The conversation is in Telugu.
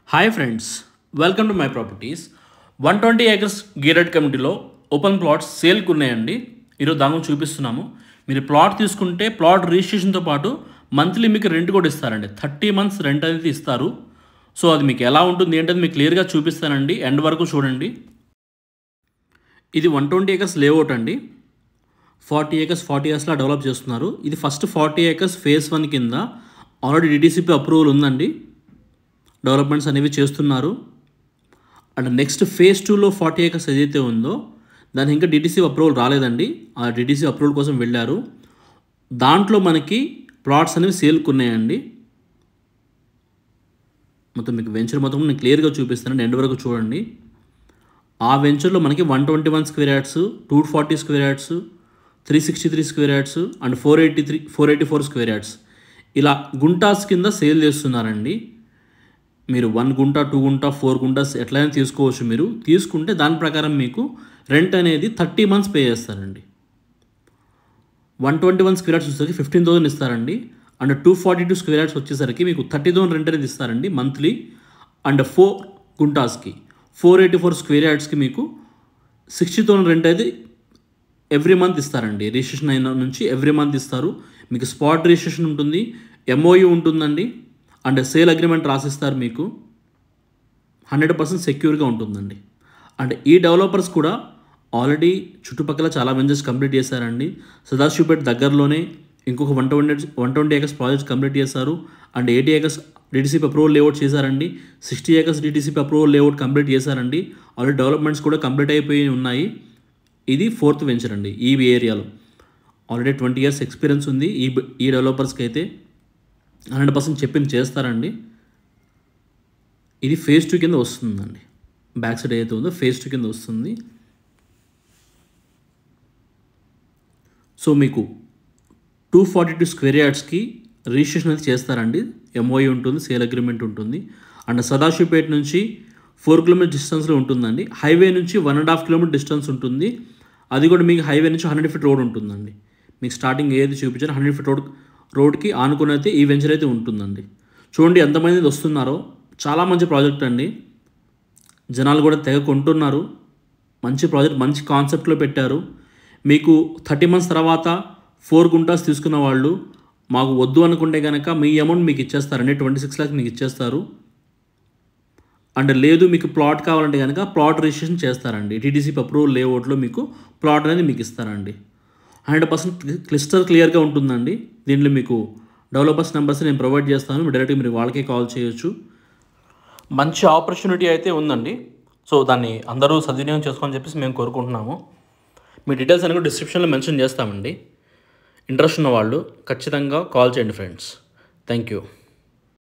Hi friends, welcome to my properties. 120 acres gated కమ్యూనిటీలో ఓపెన్ ప్లాట్స్ సేల్కి ఉన్నాయండి. ఈరోజు దాని గురించి చూపిస్తున్నాము. మీరు ప్లాట్ తీసుకుంటే ప్లాట్ రిజిస్ట్రేషన్తో పాటు మంత్లీ మీకు రెంట్ కూడా ఇస్తారండి. 30 months రెంట్ అనేది ఇస్తారు. సో అది మీకు ఎలా ఉంటుంది ఏంటది మీకు క్లియర్గా చూపిస్తానండి. ఎండ్ వరకు చూడండి. ఇది 120 acres లేఅవుట్ అండి. 40 acres డెవలప్ చేస్తున్నారు. ఇది ఫస్ట్ 40 acres phase 1 కింద ఆల్రెడీ డిటిసిపి అప్రూవల్ ఉందండి. డెవలప్మెంట్స్ అనేవి చేస్తున్నారు. అండ్ నెక్స్ట్ phase 2లో 40 acres ఏదైతే ఉందో దానికి ఇంకా డిటిసి అప్రూవల్ రాలేదండి. ఆ డిటిసి అప్రూవల్ కోసం వెళ్ళారు. దాంట్లో మనకి ప్లాట్స్ అనేవి సేల్కి ఉన్నాయండి. మొత్తం మీకు వెంచర్ మొత్తం నేను క్లియర్గా చూపిస్తానండి. ఎండ్ వరకు చూడండి. ఆ వెంచర్లో మనకి 121 square yards, 240 square yards, 363 square yards and 484 square yards ఇలా గుంటాస్ కింద సేల్ చేస్తున్నారండి. మీరు 1 గుంట, 2 గుంట, 4 గుంటాస్ ఎట్లయినా తీసుకోవచ్చు. మీరు తీసుకుంటే దాని ప్రకారం మీకు రెంట్ అనేది 30 months పే చేస్తారండి. 121 square yards వచ్చేసరికి 15,000 ఇస్తారండి. అండ్ 242 square yards వచ్చేసరికి మీకు 30,000 రెంట్ అనేది ఇస్తారండి మంత్లీ. అండ్ 4 గుంటాస్కి 484 square yardsకి మీకు 60,000 రెంట్ అయితే ఎవ్రీ మంత్ ఇస్తారండి. రిజిస్ట్రేషన్ అయిన నుంచి ఎవ్రీ మంత్ ఇస్తారు. మీకు స్పాట్ రిజిస్ట్రేషన్ ఉంటుంది, MOU ఉంటుందండి. అండ్ సేల్ అగ్రిమెంట్ రాసిస్తారు. మీకు 100% సెక్యూర్గా ఉంటుందండి. అండ్ ఈ డెవలపర్స్ కూడా ఆల్రెడీ చుట్టుపక్కల చాలా వెంచర్స్ కంప్లీట్ చేశారండి. సదాశివపేట దగ్గరలోనే ఇంకొక 120 acres ప్రాజెక్ట్స్ కంప్లీట్ చేశారు. And 80 acres DTCP approval layout చేశారండి. 60 acres DTCP approval layout complete చేశారండి. ఆల్రెడీ డెవలప్మెంట్స్ కూడా కంప్లీట్ అయిపోయి ఉన్నాయి. ఇది 4th వెంచర్ అండి. ఈ ఏరియాలో ఆల్రెడీ 20 years ఎక్స్పీరియన్స్ ఉంది. ఈ డెవలపర్స్కి అయితే 100% చెప్పింది చేస్తారండి. ఇది phase 2 కింద వస్తుందండి. బ్యాక్ సైడ్ ఏదైతే ఉందో phase 2 కింద వస్తుంది. సో మీకు 242 square yardsకి రిజిస్ట్రేషన్ అయితే చేస్తారండి. MOU ఉంటుంది, సేల్ అగ్రిమెంట్ ఉంటుంది. అండ్ సదాశివపేట నుంచి 4 kilometers డిస్టెన్స్లో ఉంటుందండి. హైవే నుంచి 1.5 kilometers డిస్టెన్స్ ఉంటుంది. అది కూడా మీకు హైవే నుంచి 100 feet రోడ్ ఉంటుందండి. మీకు స్టార్టింగ్ ఏది చూపించారో 100 feet రోడ్కి ఆనుకుని అయితే ఈ వెంచర్ అయితే ఉంటుందండి. చూడండి ఎంతమంది వస్తున్నారో. చాలా మంచి ప్రాజెక్ట్ అండి. జనాలు కూడా తెగ కొంటున్నారు. మంచి ప్రాజెక్ట్, మంచి కాన్సెప్ట్లో పెట్టారు. మీకు 30 months తర్వాత 4 గుంటాస్ తీసుకున్న వాళ్ళు మాకు వద్దు అనుకుంటే కనుక మీ అమౌంట్ మీకు ఇచ్చేస్తారండి. 26 lakhs మీకు ఇచ్చేస్తారు. అండ్ లేదు మీకు ప్లాట్ కావాలంటే కనుక ప్లాట్ రిజిస్ట్రేషన్ చేస్తారండి. టీటీసీ అప్రూవల్ లేఅవుట్లో మీకు ప్లాట్ అనేది మీకు ఇస్తారండి. 100% క్లియర్గా ఉంటుందండి. దీంట్లో మీకు డెవలపర్స్ నెంబర్స్ నేను ప్రొవైడ్ చేస్తాను. మీరు డైరెక్ట్గా మీరు వాళ్ళకే కాల్ చేయొచ్చు. మంచి ఆపర్చునిటీ అయితే ఉందండి. సో దాన్ని అందరూ సద్వినియోగం చేసుకోని చెప్పేసి మేము కోరుకుంటున్నాము. మీ డీటెయిల్స్ అనేవి డిస్క్రిప్షన్లో మెన్షన్ చేస్తామండి. ఇంట్రెస్ట్ ఉన్న వాళ్ళు ఖచ్చితంగా కాల్ చేయండి ఫ్రెండ్స్. Thank you.